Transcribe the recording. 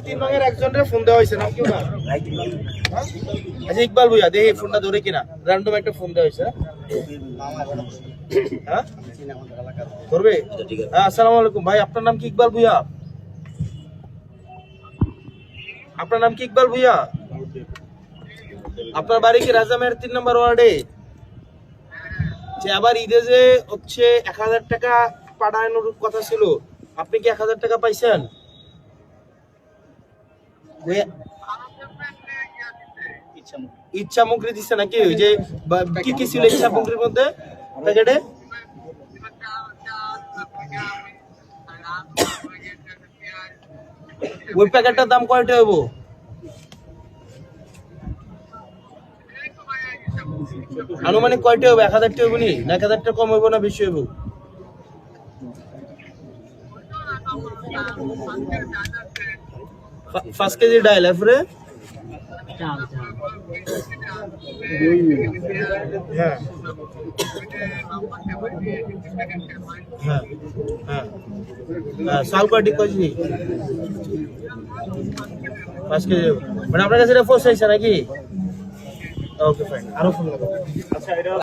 তিন রঙের একজনের ফোন দেওয়া হয়েছে, নাম কি না? আচ্ছা ইকবাল ভুইয়া, দেখি ফোনটা ধরে কিনা, র্যান্ডম একটা ফোন দেওয়া হয়েছে। হ্যাঁ ধরবে? হ্যাঁ আসসালামু আলাইকুম ভাই, আপনার নাম কি ইকবাল ভুইয়া? আপনার নাম কি ইকবাল ভুইয়া? আপনার বাড়ি কি রাজামের 3 নম্বর ওয়ার্ডে? যে আবার ঈদে যে হচ্ছে 1000 টাকা পাঠানোর কথা ছিল, আপনি কি 1000 টাকা পাইছেন? ইচ্ছা মুগরি দিচ্ছে নাকি? ওই যে কি কি ছিল ইচ্ছা মুগরির মধ্যে প্যাকেটে? ওই প্যাকেটটার দাম কয়টা হইব? আনুমানিক কয়টা হবে? 1000 টা হইব নি? না 1000 টা কম হইব না বেশি হইব? 5 কেজি ডাইল এফরে? হ্যাঁ হ্যাঁ হ্যাঁ হ্যাঁ সাল কয়টি কেজি? 5 কেজি। মানে আপনার কাছে এটা পোষাইছে নাকি? ওকে ফাইন, আরো ফোন করো। আচ্ছা এটা